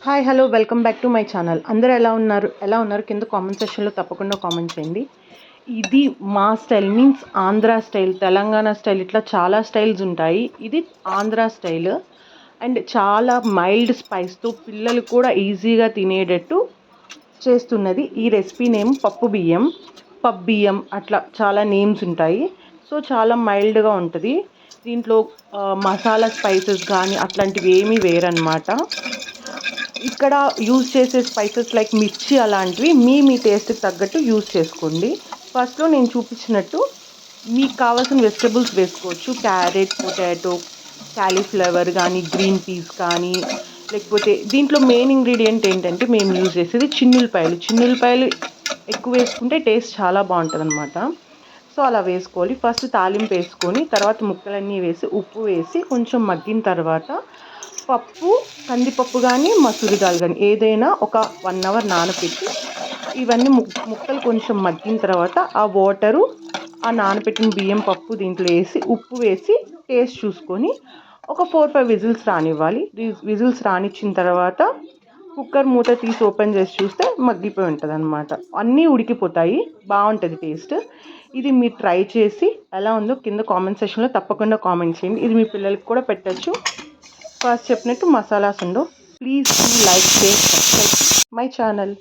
Hi hello welcome back to my channel. అందరూ ఎలా ఉన్నారు కింద కామెంట్ సెక్షన్లో తప్పకుండా కామెంట్ చేయండి. ఇది మా style means Andhra style, Telangana style, ఇట్లా చాలా స్టైల్స్ ఉంటాయి. ఇది ఆంధ్ర స్టైల్ అండ్ చాలా మైల్డ్ స్పైస్తో పిల్లలు కూడా ఈజీగా తినేటట్టు చేస్తున్నది. ఈ రెసిపీ నేమ్ పప్పు బియ్యం అట్లా చాలా నేమ్స్ ఉంటాయి. సో చాలా మైల్డ్గా ఉంటుంది. దీంట్లో మసాలా స్పైసెస్ కానీ అట్లాంటివి ఏమీ వేరనమాట. ఇక్కడ యూజ్ చేసే స్పైసెస్ లైక్ మిర్చి అలాంటివి మీ టేస్ట్కి తగ్గట్టు యూజ్ చేసుకోండి. ఫస్ట్లో నేను చూపించినట్టు మీకు కావాల్సిన వెజిటబుల్స్ వేసుకోవచ్చు. క్యారెట్, పొటాటో, క్యాలీఫ్లవర్ కానీ, గ్రీన్ పీస్ కానీ, లేకపోతే దీంట్లో మెయిన్ ఇంగ్రీడియంట్ ఏంటంటే మేము యూజ్ చేసేది చిన్నులపాయలు ఎక్కువ వేసుకుంటే టేస్ట్ చాలా బాగుంటుంది అనమాట. సో అలా వేసుకోవాలి. ఫస్ట్ తాలింపు వేసుకొని తర్వాత ముక్కలన్నీ వేసి ఉప్పు వేసి కొంచెం మగ్గిన తర్వాత కందిపప్పు కానీ మసూరి దాల్ కానీ ఏదైనా ఒక 1 అవర్ నానబెట్టి ఇవన్నీ ముక్కలు కొంచెం మగ్గిన తర్వాత ఆ వాటరు ఆ నానబెట్టిన బియ్యం పప్పు దీంట్లో వేసి ఉప్పు వేసి టేస్ట్ చూసుకొని ఒక 4-5 విజిల్స్ రానివ్వాలి. విజిల్స్ రానిచ్చిన తర్వాత కుక్కర్ మూత తీసి ఓపెన్ చేసి చూస్తే మగ్గిపోయి ఉంటుంది అనమాట. అన్నీ ఉడికిపోతాయి, బాగుంటుంది టేస్ట్. ఇది మీరు ట్రై చేసి ఎలా ఉందో కింద కామెంట్ సెక్షన్లో తప్పకుండా కామెంట్ చేయండి. ఇది మీ పిల్లలకి కూడా పెట్టచ్చు. ఫస్ట్ చెప్పినట్టు మసాలాస్ ఉండవు. Please like, share, subscribe my channel.